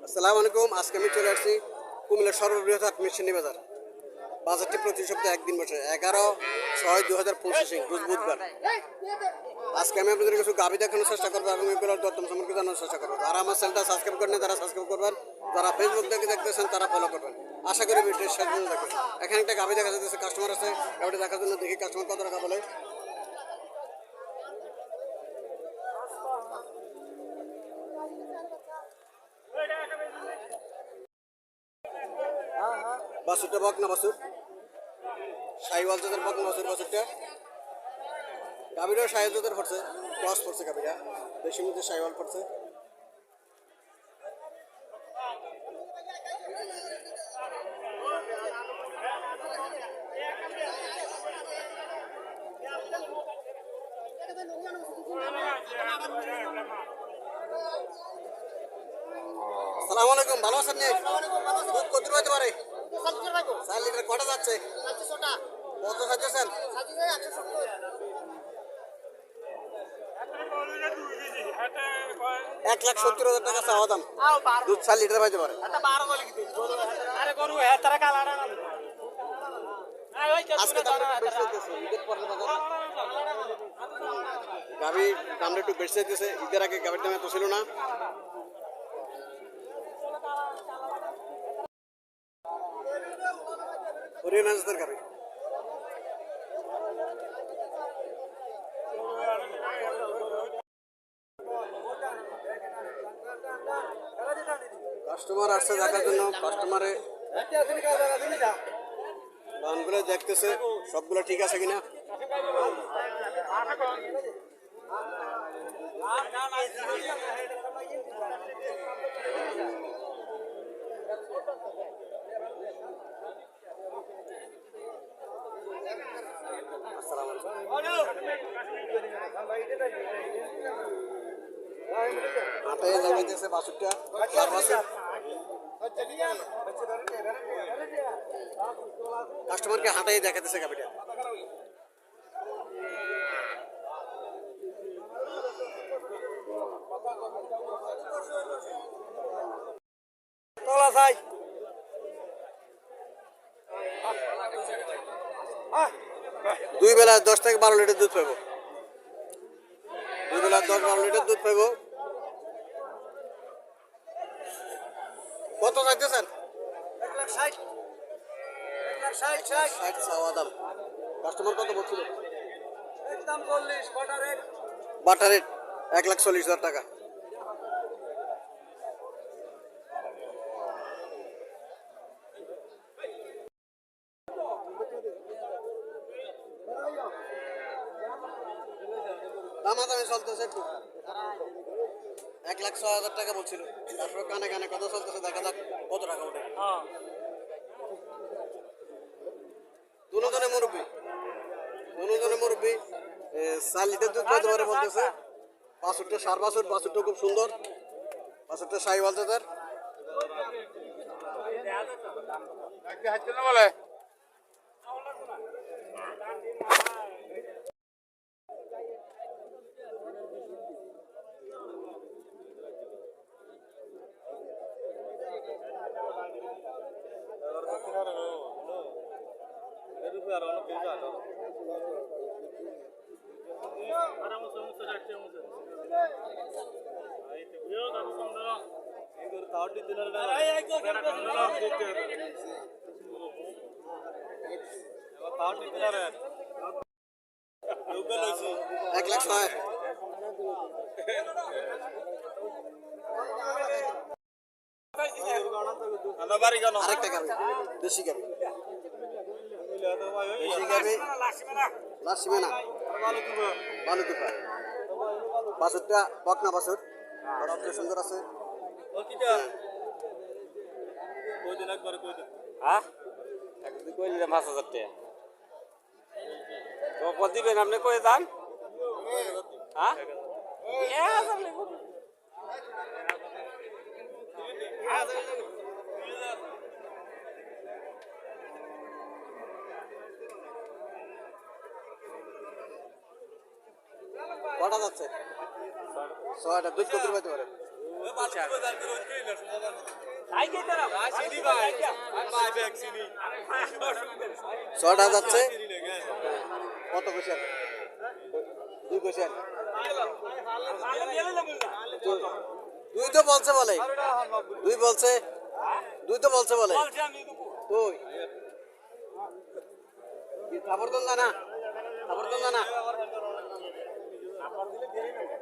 আসসালামু আলাইকুম। আজকে আমি চলে আসছি কুমিল্লার সর্ববৃহৎ হাট মিরসেনী বাজার। বাজারটি প্রতি সপ্তাহে একদিন বসে 11/6/2025 রোজ বুধবার। আজকে আমি আপনাদের কিছু গাভী দেখানোর চেষ্টা করবো এবং এগুলোর দরদাম সম্পর্কে জানানোর চেষ্টা করবো। যারা আমার চ্যানেলটা সাবস্ক্রাইব করেন তারা সাবস্ক্রাইব করবেন, যারা ফেসবুক থেকে দেখতেছেন তারা ফলো করবেন। আশা করি ভিডিও শেষ পর্যন্ত দেখবেন। এখানে একটা গাভী দেখা যাচ্ছে, কাস্টমার আছে, গাভীটা দেখার জন্য দেখি কাস্টমার কত টাকা বলে। বাছুরটা বকনা বাছুর, শাহিওয়াল জাতের বকনা বাছুর। বাছুরটা গাভীটাও শাহিওয়াল জাতের পড়ছে, ক্রস পড়ছে গাভীটা, বেশি মধ্যে শাহিওয়াল পড়ছে। আসসালামু আলাইকুম, ভালো আছেন? দুধ কত হতে পারে? 4 লিটার। কটা যাচ্ছে? কত চাইতেছেন? 1,70,000 টাকা চাওয়া দাম। দুধ 4 লিটার পাইতে পারে। আজকে গাভীর দামটা একটু বেশি চাইতেছে। ঈদের আগে গাভীর দাম এত ছিল না। হরিয়ানা জাতের গাভী। কাস্টমার আসছে দেখার জন্য, কাস্টমারে দামগুলো দেখতেছে সবগুলো ঠিক আছে কিনা। হাটায় লাগাইতেছে বাছুরটা। কাস্টমারকে হাটাই দেখাতেছে গাভীটা। দুই বেলা 10 থেকে 12 লিটার দুধ পাবো। দুই বেলা 10-12 লিটার দুধ পাবো। কত চাইতেছেন? 1,60,000 চাওয়া দাম। কাস্টমার কত বলছিল? বাটা রেট 1,40,000 টাকা। দামাদামি চলতেছে একটু। 1,06,000 টাকা বলছিল। তারপরে কানে কানে কথা চলতেছে, দেখা যাক কত টাকা ওঠে। দুজনে মুরব্বী 4 লিটার দুধ পাইতে পারে বলতেছে। বাছুরটা সার বাছুর, বাছুরটা খুব সুন্দর। বাছুরটা শাহিওয়াল জাতের। বলে এক লাখ ছয়। আরেকটা গাবি, দেশি গাবি, লাসিমেনা বালুতুফা। বাছুরটা বকনা বাছুর, বড় সুন্দর আছে। কইলে 5,000 টাকা তো কত দিবেন আপনি? কয়ে যান। হ্যাঁ কটা যাচ্ছে? 6টা। দুধ কত পাইতে পারে? ছটা যাচ্ছে কত কোশাল? 2 কোশাল। দুই তো বলছে বলে, দুই বলছে, দুই তো বলছে বলে তুই খবরদার জানা, খবরদার জানা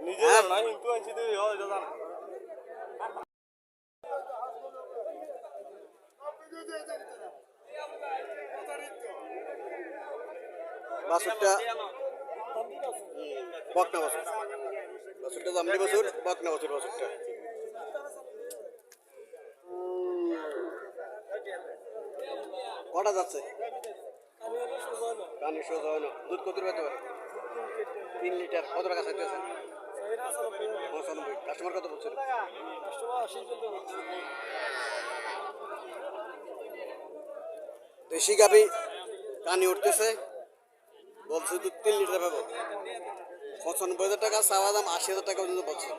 নিজে না কিন্তু আনছি তুই হয় দাদা বাছুরটা বকনা বাছুর, বাছুরটা জামলি বাছুর, বকনা বাছুর বাছুরটা। কটা যাচ্ছে? কানি সোজা হয় না। দুধ কত পেতে পারে? 3 লিটার। কত টাকা চাইতেছেন? 95। কাস্টমার কত বলছিল? দেশি গাবি কানি উঠতেছে, বলছে দুধ 3 লিটার পাবো। 95,000 টাকা চাওয়া দাম, 80,000 টাকা পর্যন্ত বলছে।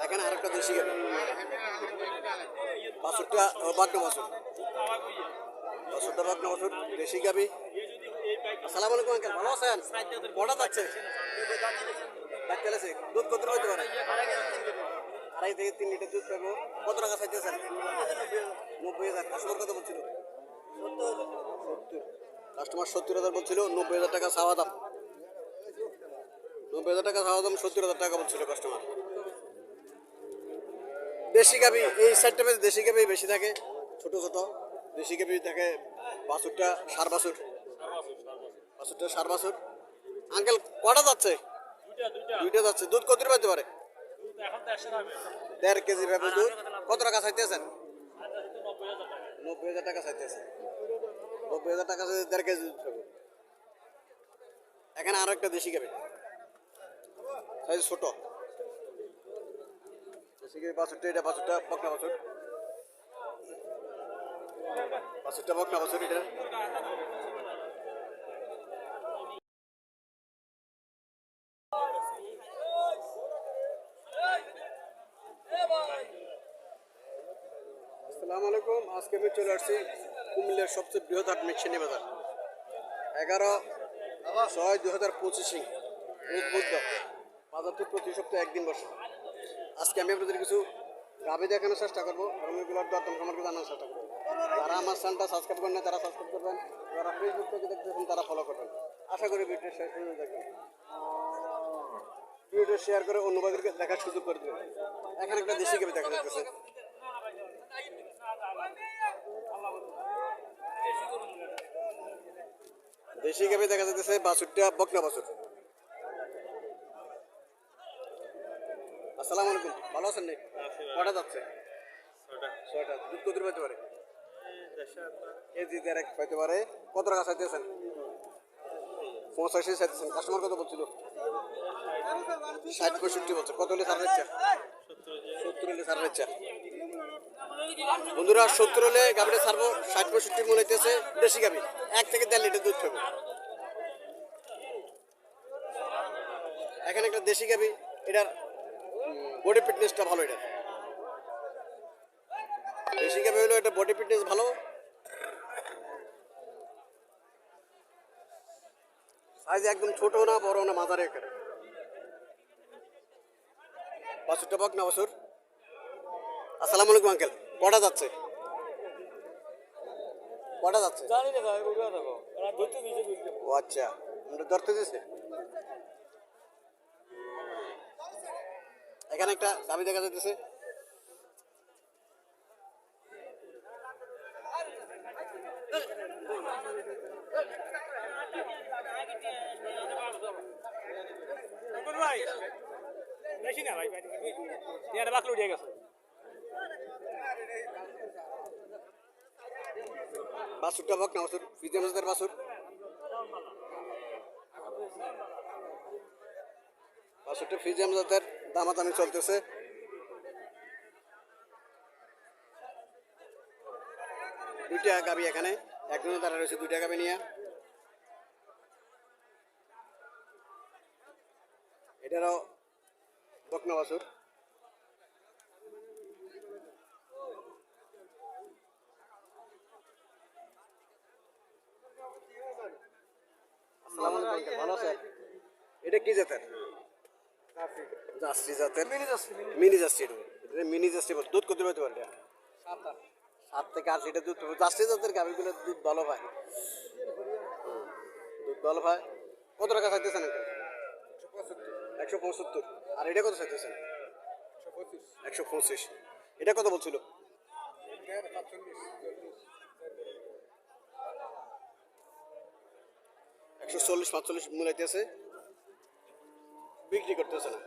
এখানে আরেকটা দেশি গাবি, বাছুরটা বাগনা বাছুর, বাছুরটা বাগনা বাছুর, দেশি গাবি। আসসালামু আলাইকুম আঙ্কেল, ভালো আছেন? কটা যাচ্ছে? দাঁত ফেলেছে। দুধ কত হইতে পারে? 2.5 থেকে 3 লিটার দুধ পাবো। কত টাকা চাইতেছেন? 90,000। কাস্টমার কত বলছিল? 70। কাস্টমার 70,000 বলছিল, 90,000 টাকা চাওয়া দাম। 90,000 টাকা চাওয়া দাম, 70,000 টাকা বলছিল কাস্টমার। দেশি গাবি এই সাইডটা বেশ, দেশি গাবি বেশি থাকে, ছোট ছোট দেশি গাবি থাকে। বাছুরটা সার বাছুর, বাছুরটা সার বাছুর। আঙ্কেল কটা যাচ্ছে? দুইটা যাচ্ছে। দুধ কত পাইতে পারে? 1.5 কেজি ভাবে দুধ। কত টাকা চাইতেছেন? 90,000 টাকা চাইতেছে। 90,000 টাকা 1.5 কেজি দুধ পাবে। এখানে আরো একটা দেশি গাবি, সাইজ ছোট দেশি গাবি। বাছুরটা এটা, বাছুরটা বকনা বাছুর, বাছুরটা বকনা বাছুর এটা। আসসালামু আলাইকুম। আজকে আমি চলে আসছি কুমিল্লার সবচেয়ে বৃহৎ হাট মিকশানি বাজার। 11/6/2025 রোজ বুধবার। বাজারটি প্রতি সপ্তাহে একদিন বসে। আজকে আমি আপনাদের কিছু গাভি দেখানোর চেষ্টা করবো এবং এগুলোর দরদাম সম্পর্কে জানার চেষ্টা করবো। যারা আমার চ্যানেলটা সাবস্ক্রাইব করেন না তারা সাবস্ক্রাইব করবেন, যারা ফেসবুক থেকে দেখতেছেন তারা ফলো করবেন। আশা করি ভিডিও শেষ পর্যন্ত দেখবেন, ভিডিওটা শেয়ার করে অন্যবাদেরকে দেখার সুযোগ করে দেবেন। এখানে একটা দেশি গাভি দেখা যাচ্ছে, দেশি গাভি দেখা যাচ্ছে। বাছুরটা বকনা বাছুর। আসসালামু আলাইকুম, ভালো আছেন নাকি? কটা যাচ্ছে? 6টা। দুধ কত পাইতে পারে? কেজি 1.5 পাইতে পারে। কত টাকা চাইতেছেন? 85 চাইতেছেন। কাস্টমার কত বলছিল? 60-65 বলছে। কত হলে ছাড় দিচ্ছে? 70 হলে ছাড় দিচ্ছে। বন্ধুরা 70 হলে গাভিটা ছাড়বো। 60-65 মনে হইতেছে দেশি গাভি। 1 থেকে 1.5 লিটার দুধ পাবে। এখানে একটা দেশি গাভি, এটার বডি ফিটনেসটা ভালো। এটা দেশি গাভি হলো, এটা বডি ফিটনেস ভালো। সাইজ একদম ছোট না, বড় না, মাঝারি এখানে। বাছুরটা বকনা বাছুর। আসসালামু আলাইকুম আঙ্কেল, কটা যাচ্ছে? কটা যাচ্ছে? ও আচ্ছা, ধরতে দিয়েছে। এখানে একটা গাভি দেখা যাচ্ছে, বাছুরটা বকনা বাছুর, ফিজিয়ামদের বাছুর। বাছুরটা ফিজিয়ামদের দামাদামি চলতেছে। দুইটা গাভি এখানে, একজনের দ্বারা রয়েছে দুইটা গাভি নিয়ে। এটারও বকনা বাছুর। আসসালামু আলাইকুম, ভালো আছেন? এটা কি জাতের? জার্সি জাতের। মিনি জার্সি এটা। এটা মিনি জার্সি বলে। দুধ কত হতে পারে? 7 থেকে 8 লিটার দুধ পাবে। জার্সি জাতের গাভীগুলো দুধ ভালো পায়। দুধ ভালো পায়। কত টাকা চাইতেছেন এটা? 175। আর এটা কত চাইতেছেন? 125। এটা কত বলছিল? 140-45 মূলাইতে আছে, বিক্রি করতেছে না।